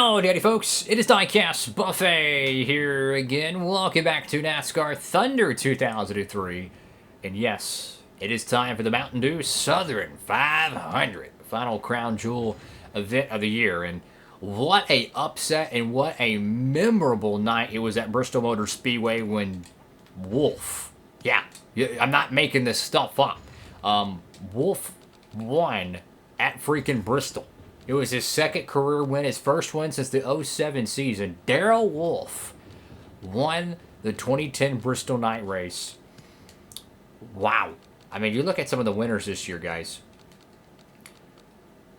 Howdy folks, it is Diecastbuffet here again. Welcome back to NASCAR Thunder 2003. And yes, it is time for the Mountain Dew Southern 500, final crown jewel event of the year. And what a upset and what a memorable night it was at Bristol Motor Speedway when Wolf, yeah, I'm not making this stuff up, Wolf won at freaking Bristol. It was his second career win, his first win since the 07 season. Darrell Wolf won the 2010 Bristol night race. Wow. I mean, you look at some of the winners this year, guys.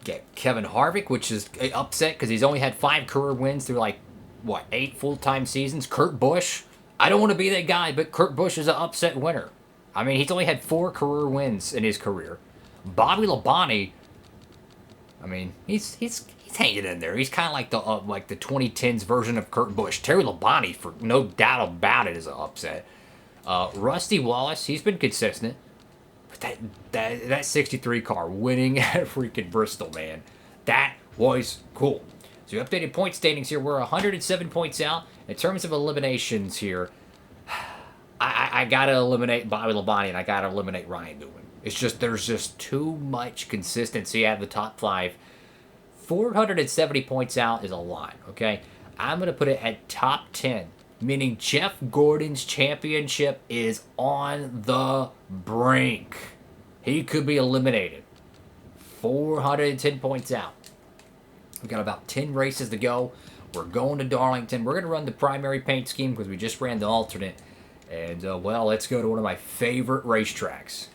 Get Kevin Harvick, which is an upset because he's only had 5 career wins through, like, what, 8 full-time seasons. Kurt Busch. I don't want to be that guy, but Kurt Busch is an upset winner. I mean, he's only had 4 career wins in his career. Bobby Labonte, I mean, he's hanging in there. He's kind of like the 2010s version of Kurt Busch. Terry Labonte, for no doubt about it, is an upset. Rusty Wallace, he's been consistent. But that 63 car winning at freaking Bristol, man, that was cool. So updated point standings here. We're 107 points out. In terms of eliminations here, I gotta eliminate Bobby Labonte and I gotta eliminate Ryan Newman. It's just, there's just too much consistency out of the top 5. 470 points out is a lot, okay? I'm going to put it at top 10, meaning Jeff Gordon's championship is on the brink. He could be eliminated. 410 points out. We've got about 10 races to go. We're going to Darlington. We're going to run the primary paint scheme because we just ran the alternate. And, well, let's go to one of my favorite racetracks.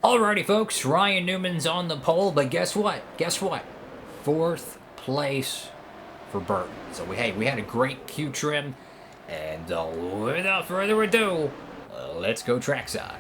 Alrighty, folks, Ryan Newman's on the pole, but guess what? Guess what? 4th place for Burton. So, we had a great Q trim, and without further ado, let's go trackside.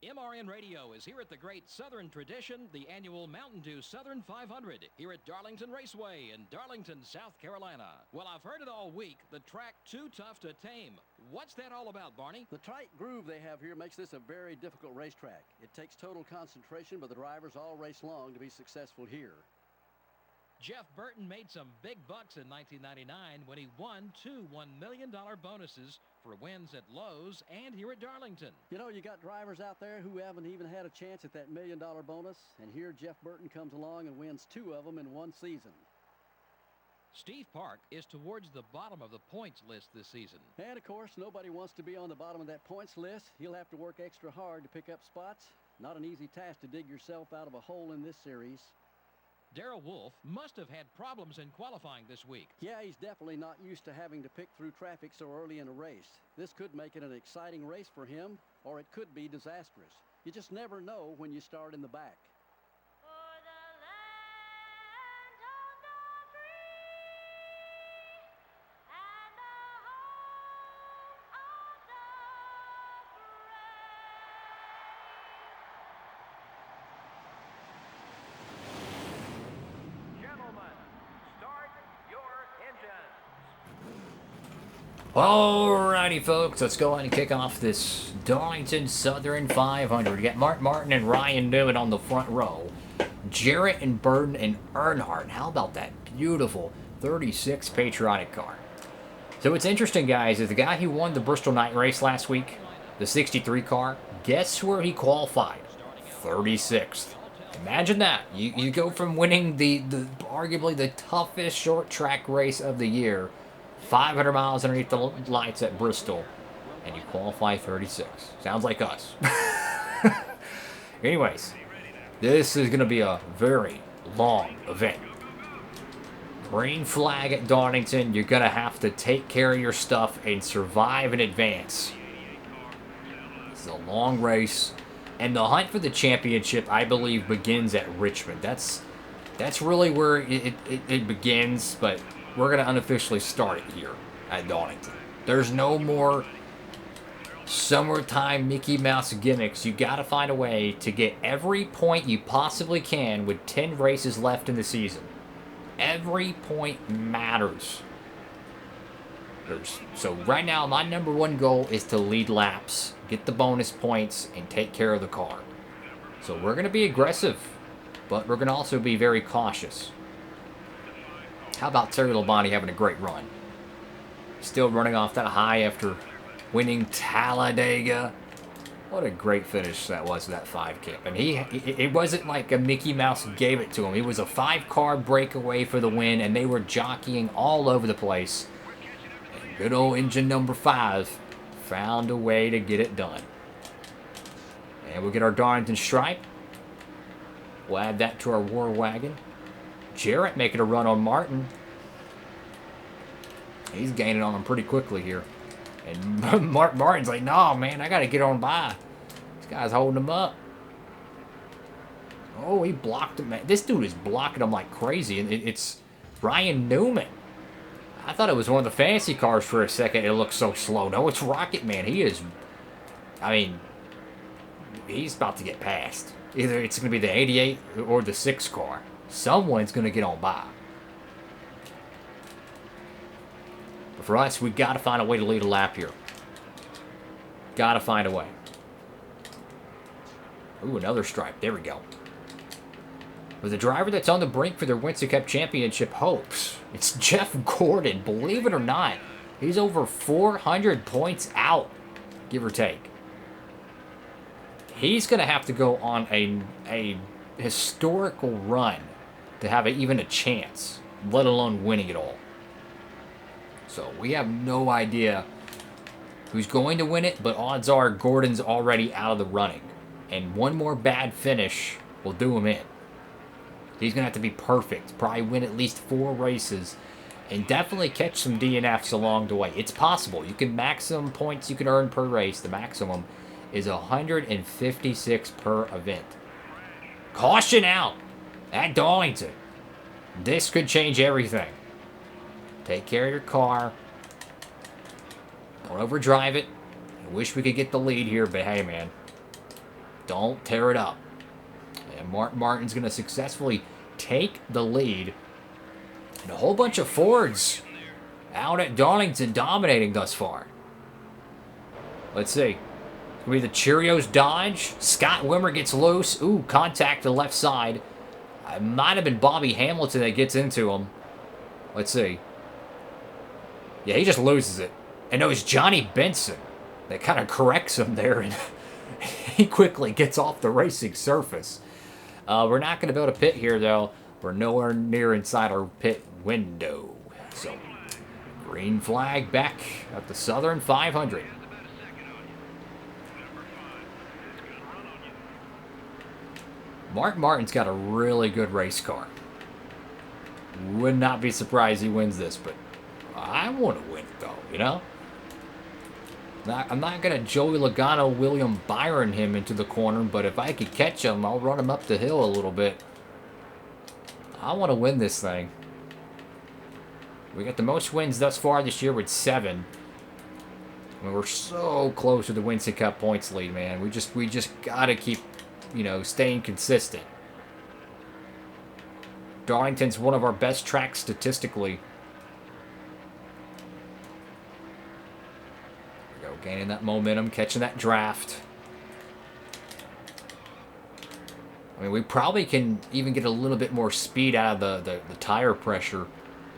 MRN Radio is here at the great Southern tradition, the annual Mountain Dew Southern 500, here at Darlington Raceway in Darlington, South Carolina. Well, I've heard it all week, the track too tough to tame. What's that all about, Barney? The tight groove they have here makes this a very difficult racetrack. It takes total concentration, but the drivers all race long to be successful here. Jeff Burton made some big bucks in 1999 when he won 2 $1 million bonuses for wins at Lowe's and here at Darlington. You know, you got drivers out there who haven't even had a chance at that $1 million bonus, and here Jeff Burton comes along and wins 2 of them in one season. Steve Park is towards the bottom of the points list this season. And, of course, nobody wants to be on the bottom of that points list. He'll have to work extra hard to pick up spots. Not an easy task to dig yourself out of a hole in this series. Darrell Wolf must have had problems in qualifying this week. Yeah, he's definitely not used to having to pick through traffic so early in a race. This could make it an exciting race for him, or it could be disastrous. You just never know when you start in the back. Alrighty, folks, let's go ahead and kick off this Darlington Southern 500. We got Mark Martin and Ryan Newman on the front row. Jarrett and Burton and Earnhardt. How about that beautiful 36 patriotic car? So what's interesting, guys, is the guy who won the Bristol night race last week, the 63 car, guess where he qualified? 36th. Imagine that. You go from winning the arguably the toughest short track race of the year, 500 miles underneath the lights at Bristol, and you qualify 36. Sounds like us. Anyways, this is going to be a very long event. Green flag at Darlington. You're going to have to take care of your stuff and survive in advance. This is a long race, and the hunt for the championship, I believe, begins at Richmond. That's really where it begins, but we're going to unofficially start it here at Darlington. There's no more summertime Mickey Mouse gimmicks. You got to find a way to get every point you possibly can with 10 races left in the season. Every point matters. So right now, my number one goal is to lead laps, get the bonus points, and take care of the car. So we're going to be aggressive, but we're going to also be very cautious. How about Terry Labonte having a great run? Still running off that high after winning Talladega. What a great finish that was, that 5 and it wasn't like a Mickey Mouse gave it to him. It was a 5-car breakaway for the win, and they were jockeying all over the place. And good old engine number 5 found a way to get it done. And we'll get our Darlington stripe. We'll add that to our war wagon. Jarrett making a run on Martin. He's gaining on him pretty quickly here. And Martin's like, no, man, I got to get on by. This guy's holding him up. Oh, he blocked him, man. This dude is blocking him like crazy. And it's Ryan Newman. I thought it was one of the fancy cars for a second. It looked so slow. No, it's Rocket Man. He is, I mean, he's about to get passed. Either it's going to be the 88 or the 6 car. Someone's going to get on by. But for us, we got to find a way to lead a lap here. Got to find a way. Ooh, another stripe. There we go. With a driver that's on the brink for their Winston Cup Championship hopes, it's Jeff Gordon. Believe it or not, he's over 400 points out, give or take. He's going to have to go on a historical run to have even a chance, let alone winning it all. So we have no idea who's going to win it, but odds are Gordon's already out of the running. And one more bad finish will do him in. He's going to have to be perfect, probably win at least 4 races, and definitely catch some DNFs along the way. It's possible. You can maximum points you can earn per race. The maximum is 156 per event. Caution out at Darlington. This could change everything. Take care of your car. Don't overdrive it. I wish we could get the lead here, but hey, man. Don't tear it up. And Martin's going to successfully take the lead. And a whole bunch of Fords out at Darlington dominating thus far. Let's see. It's going to be the Cheerios Dodge. Scott Wimmer gets loose. Ooh, contact to the left side. It might have been Bobby Hamilton that gets into him. Let's see. Yeah, he just loses it. And it was Johnny Benson that kind of corrects him there. And he quickly gets off the racing surface. We're not going to be able to pit here, though. We're nowhere near inside our pit window. So, green flag back at the Southern 500. Mark Martin's got a really good race car. Would not be surprised he wins this, but I want to win it, though, you know? I'm not going to Joey Logano, William Byron him into the corner, but if I could catch him, I'll run him up the hill a little bit. I want to win this thing. We got the most wins thus far this year with 7. I mean, we're so close to the Winston Cup points lead, man. We just got to keep, you know, staying consistent. Darlington's one of our best tracks statistically. Gaining that momentum, catching that draft. I mean, we probably can even get a little bit more speed out of the tire pressure.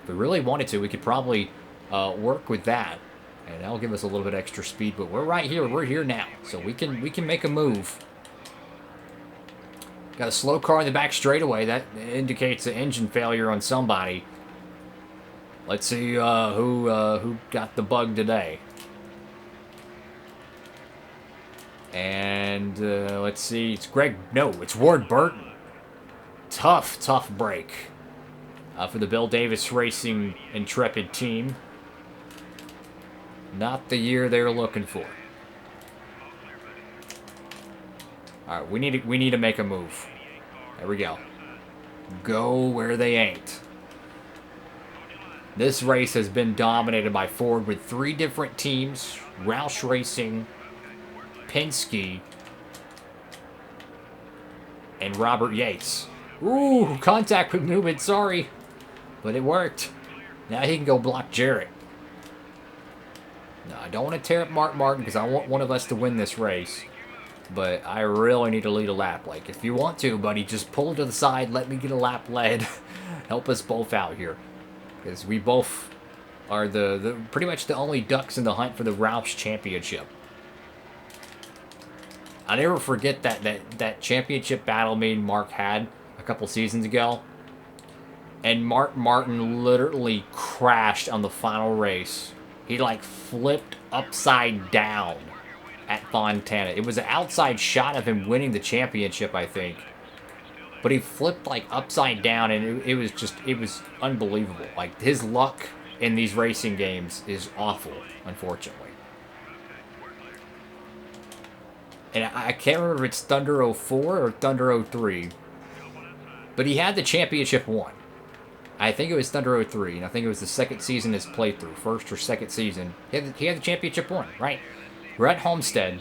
If we really wanted to, we could probably work with that. And that'll give us a little bit extra speed. But we're right here. We're here now. So we can make a move. Got a slow car in the back straightaway. That indicates an engine failure on somebody. Let's see who got the bug today. And let's see, it's Greg, no, it's Ward Burton. Tough break for the Bill Davis Racing Intrepid team. Not the year they were looking for. All right, we need to make a move. There we go. Go where they ain't. This race has been dominated by Ford with 3 different teams: Roush Racing, Penske, and Robert Yates. Ooh, contact with Newman, sorry. But it worked. Now he can go block Jarrett. No, I don't want to tear up Mark Martin because I want one of us to win this race. But I really need to lead a lap. Like, if you want to, buddy, just pull to the side, let me get a lap led. Help us both out here. because we both are the pretty much the only ducks in the hunt for the Roush Championship. I never forget that championship battle me and Mark had a couple seasons ago. And Mark Martin literally crashed on the final race. He like flipped upside down at Fontana. It was an outside shot of him winning the championship, I think. But he flipped like upside down, and it was unbelievable. Like, his luck in these racing games is awful, unfortunately. And I can't remember if it's Thunder 04 or Thunder 03. But he had the championship won. I think it was Thunder 03, and I think it was the second season his playthrough, first or second season. He had the championship won, right? We're at Homestead,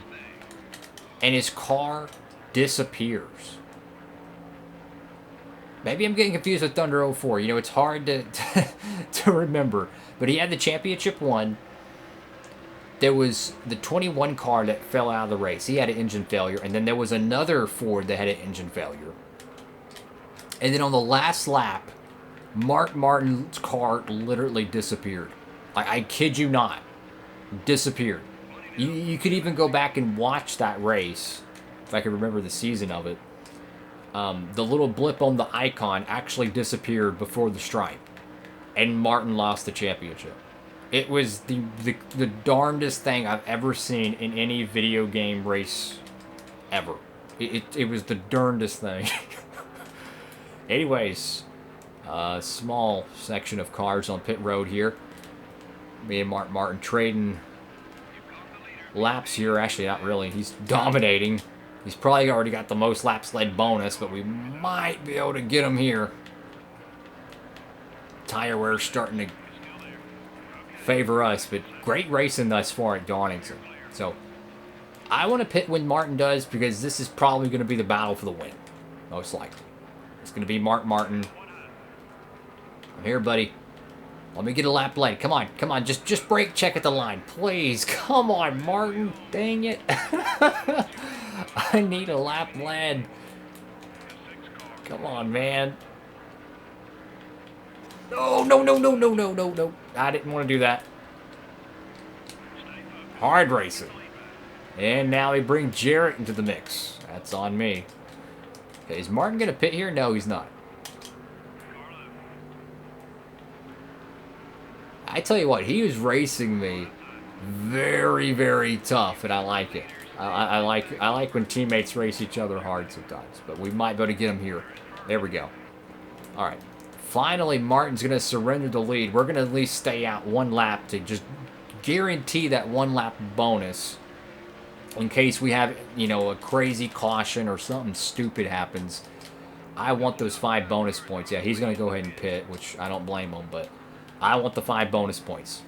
and his car disappears. Maybe I'm getting confused with Thunder 04. You know, it's hard to remember. But he had the championship won. There was the 21 car that fell out of the race. He had an engine failure. And then there was another Ford that had an engine failure. And then on the last lap, Mark Martin's car literally disappeared. I kid you not. Disappeared. You could even go back and watch that race, if I could remember the season of it. The little blip on the icon actually disappeared before the stripe. And Martin lost the championship. It was the darndest thing I've ever seen in any video game race ever. It was the darndest thing. Anyways, small section of cars on pit road here. Me and Mark Martin trading laps here. Actually, not really. He's dominating. He's probably already got the most laps led bonus, but we might be able to get him here. Tire wear starting to favor us, but great racing thus far at Darlington. So I want to pit when Martin does, because this is probably going to be the battle for the win, most likely. It's going to be Mark Martin. I'm here, buddy. Let me get a lap led. Come on, come on. Just brake check at the line, please. Come on, Martin. Dang it. I need a lap led. Come on, man. No, no, no, no, no, no, no, no. I didn't want to do that. Hard racing. And now we bring Jarrett into the mix. That's on me. Okay, is Martin going to pit here? No, he's not. I tell you what, he was racing me very, very tough, and I like it. I like when teammates race each other hard sometimes, but we might be able to get him here. There we go. All right. Finally, Martin's going to surrender the lead. We're going to at least stay out one lap to just guarantee that one lap bonus in case we have, you know, a crazy caution or something stupid happens. I want those 5 bonus points. Yeah, he's going to go ahead and pit, which I don't blame him, but I want the 5 bonus points.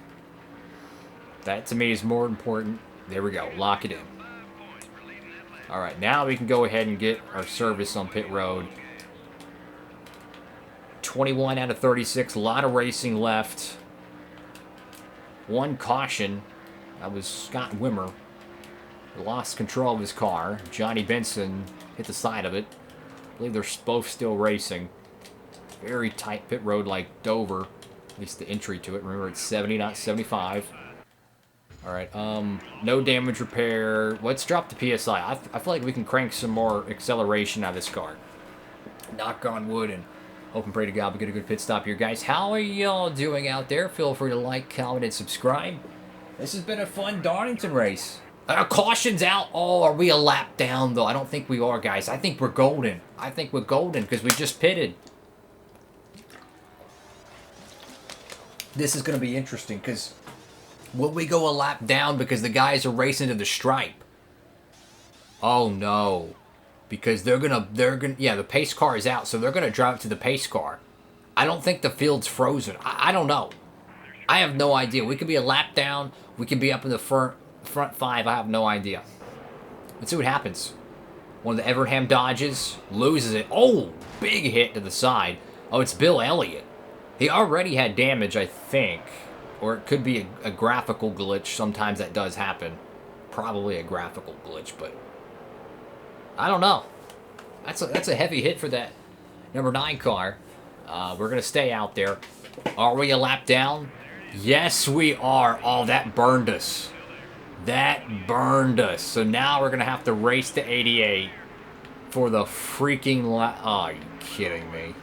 That, to me, is more important. There we go. Lock it in. All right, now we can go ahead and get our service on pit road. 21 out of 36. A lot of racing left. One caution. That was Scott Wimmer. Lost control of his car. Johnny Benson hit the side of it. I believe they're both still racing. Very tight pit road like Dover. At least the entry to it. Remember, it's 70, not 75. All right, no damage repair. Let's drop the PSI. I feel like we can crank some more acceleration out of this car. Knock on wood and hope and pray to God we get a good pit stop here, guys. How are y'all doing out there? Feel free to like, comment, and subscribe. This has been a fun Darlington race. Caution's out. Oh, are we a lap down, though? I don't think we are, guys. I think we're golden. I think we're golden because we just pitted. This is going to be interesting because will we go a lap down because the guys are racing to the stripe? Oh, no. Because they're gonna, yeah, the pace car is out, so they're gonna drive to the pace car. I don't think the field's frozen. I don't know. I have no idea. We could be a lap down. We could be up in the front 5. I have no idea. Let's see what happens. One of the Everham Dodges loses it. Oh, big hit to the side. Oh, it's Bill Elliott. He already had damage, I think. Or it could be a graphical glitch. Sometimes that does happen. Probably a graphical glitch, but I don't know. That's a heavy hit for that number 9 car. We're going to stay out there. Are we a lap down? Yes, we are. Oh, that burned us. That burned us. So now we're going to have to race to 88 for the freaking lap. Oh, are you kidding me?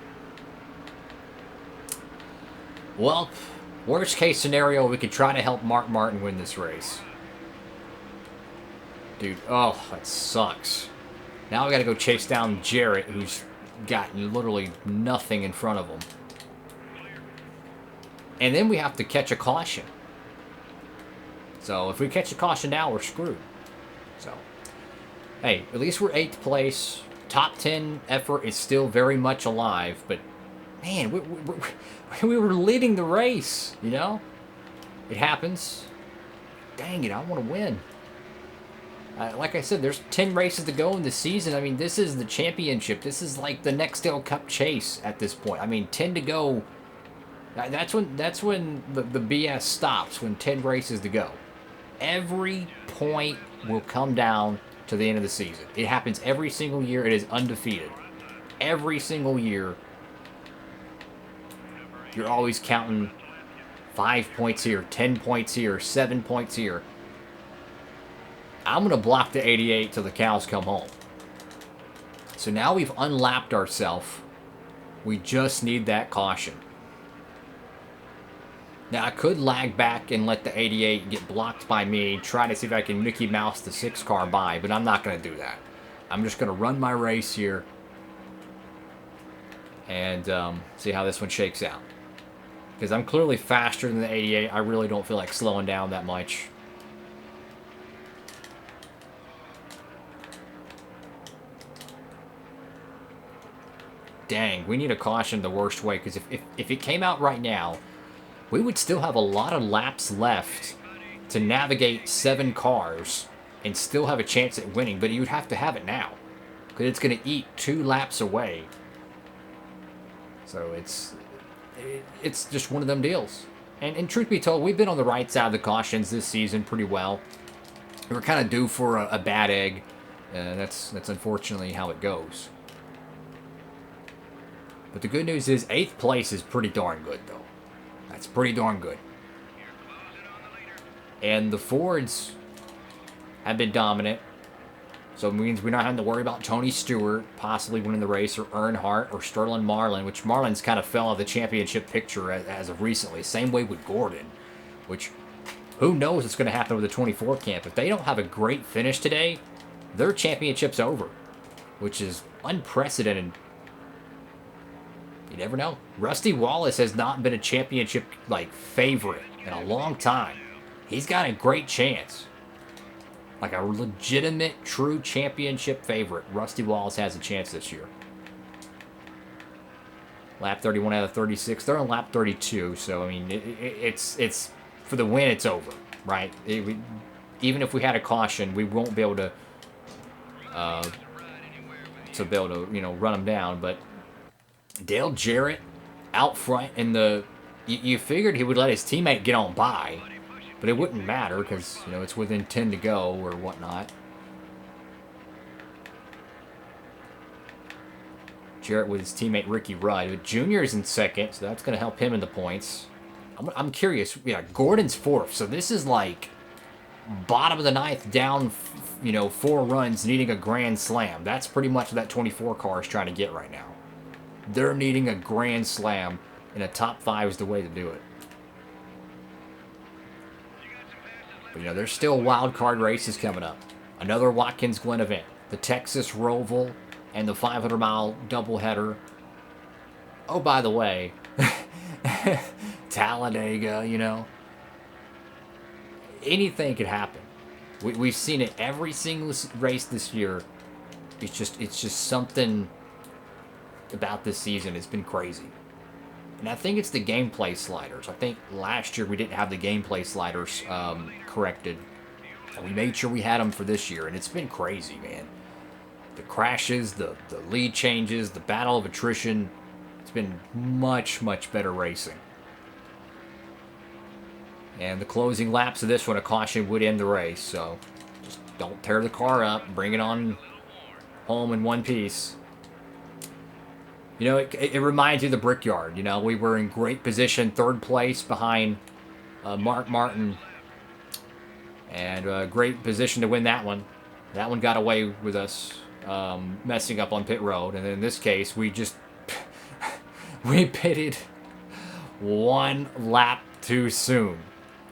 Well, worst case scenario, we could try to help Mark Martin win this race. Dude, oh, that sucks. Now we got to go chase down Jarrett, who's got literally nothing in front of him. And then we have to catch a caution. So if we catch a caution now, we're screwed. So, hey, at least we're 8th place. Top 10 effort is still very much alive. But, man, we were leading the race, you know? It happens. Dang it, I want to win. Like I said, there's 10 races to go in the season. I mean, this is the championship. This is like the Nextel Cup chase at this point. I mean, 10 to go. That's when the BS stops, when 10 races to go. Every point will come down to the end of the season. It happens every single year. It is undefeated. Every single year, you're always counting 5 points here, 10 points here, 7 points here. I'm going to block the 88 till the cows come home. So now we've unlapped ourselves. We just need that caution. Now, I could lag back and let the 88 get blocked by me, try to see if I can Mickey Mouse the 6 car by, but I'm not going to do that. I'm just going to run my race here and see how this one shakes out. Because I'm clearly faster than the 88. I really don't feel like slowing down that much. Dang, we need a caution the worst way, because if it came out right now, we would still have a lot of laps left to navigate 7 cars and still have a chance at winning, but you would have to have it now, because it's going to eat 2 laps away. So it's just one of them deals. And truth be told, we've been on the right side of the cautions this season pretty well. We're kind of due for a bad egg. That's unfortunately how it goes. But the good news is 8th place is pretty darn good, though. That's pretty darn good. And the Fords have been dominant. So it means we're not having to worry about Tony Stewart possibly winning the race, or Earnhardt, or Sterling Marlin, which Marlin's kind of fell out of the championship picture as of recently. Same way with Gordon, which who knows what's going to happen with the 24 camp. If they don't have a great finish today, their championship's over, which is unprecedented. You never know. Rusty Wallace has not been a championship favorite in a long time. He's got a great chance. Like a legitimate, true championship favorite. Rusty Wallace has a chance this year. Lap 31 out of 36. They're on lap 32, so I mean, it's for the win. It's over, right? Even if we had a caution, we won't be able to run them down. But Dale Jarrett out front in the... You figured he would let his teammate get on by, but it wouldn't matter because, it's within 10 to go or whatnot. Jarrett with his teammate Ricky Rudd. But Junior's in second, so that's going to help him in the points. I'm curious. Yeah, Gordon's 4th, so this is like bottom of the 9th, down, 4 runs, needing a grand slam. That's pretty much what that 24 car is trying to get right now. They're needing a grand slam, and a top 5 is the way to do it. But, there's still wild card races coming up. Another Watkins Glen event. The Texas Roval and the 500-mile doubleheader. Oh, by the way, Talladega, anything could happen. We've seen it every single race this year. It's just something about this season. It's been crazy. And I think it's the gameplay sliders. I think last year we didn't have the gameplay sliders corrected. And we made sure we had them for this year, and it's been crazy, man. The crashes, the lead changes, the battle of attrition. It's been much, much better racing. And the closing laps of this one, a caution would end the race. So just don't tear the car up. Bring it on home in one piece. You know, it reminds you of the Brickyard. You know, we were in great position, 3rd place behind Mark Martin, and great position to win that one. That one got away with us messing up on pit road, and in this case, we just we pitted 1 lap too soon.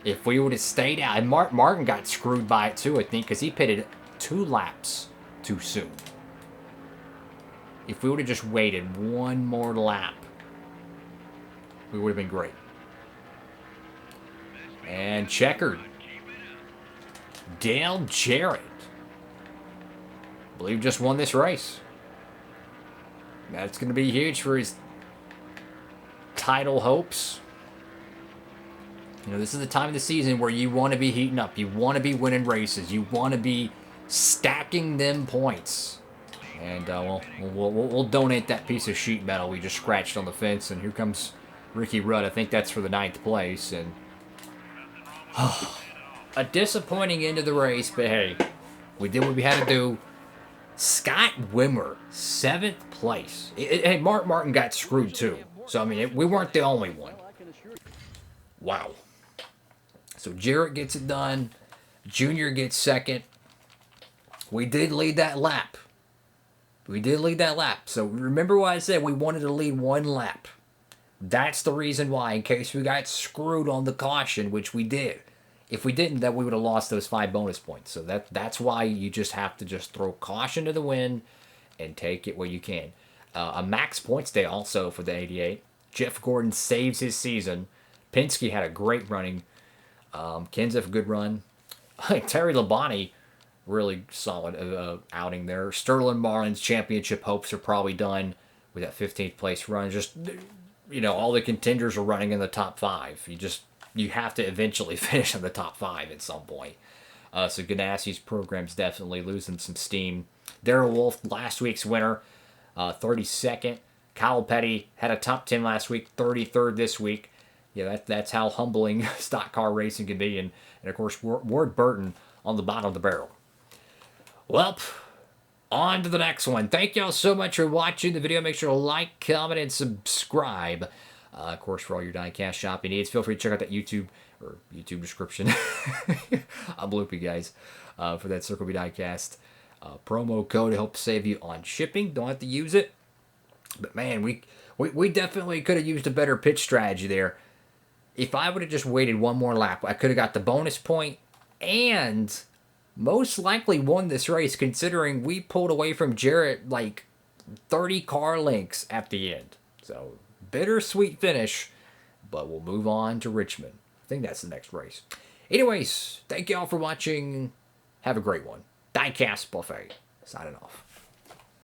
If we would have stayed out, and Martin got screwed by it too, I think, because he pitted 2 laps too soon. If we would have just waited 1 more lap, we would have been great. And checkered. Dale Jarrett, I believe, just won this race. That's going to be huge for his title hopes. You know, this is the time of the season where you want to be heating up. You want to be winning races. You want to be stacking them points. And we'll donate that piece of sheet metal we just scratched on the fence. And here comes Ricky Rudd. I think that's for the 9th place. And a disappointing end of the race, but hey, we did what we had to do. Scott Wimmer, 7th place. Hey, Mark Martin got screwed too. So, I mean, we weren't the only one. Wow. So, Jarrett gets it done. Junior gets 2nd. We did lead that lap. So, remember what I said? We wanted to lead 1 lap. That's the reason why, in case we got screwed on the caution, which we did. If we didn't, then we would have lost those 5 bonus points. So that's why you just have to just throw caution to the wind and take it where you can. A max points day also for the 88. Jeff Gordon saves his season. Penske had a great running. Kenseth, a good run. Terry Labonte, really solid outing there. Sterling Marlin's championship hopes are probably done with that 15th place run. Just, you know, all the contenders are running in the top 5. You have to eventually finish in the top 5 at some point. So Ganassi's program's definitely losing some steam. Darrell Wolf, last week's winner, 32nd. Kyle Petty had a top 10 last week, 33rd this week. Yeah, that's how humbling stock car racing can be. And of course, Ward Burton on the bottom of the barrel. Well, on to the next one. Thank y'all so much for watching the video. Make sure to like, comment, and subscribe. Of course, for all your diecast shopping needs, feel free to check out that YouTube description. I'm loopy, guys, for that Circle B Diecast promo code to help save you on shipping. Don't have to use it. But, man, we definitely could have used a better pitch strategy there. If I would have just waited 1 more lap, I could have got the bonus point and most likely won this race, considering we pulled away from Jarrett like 30 car lengths at the end. So, bittersweet finish, but we'll move on to Richmond. I think that's the next race. Anyways, thank y'all for watching. Have a great one. Diecastbuffet, signing off.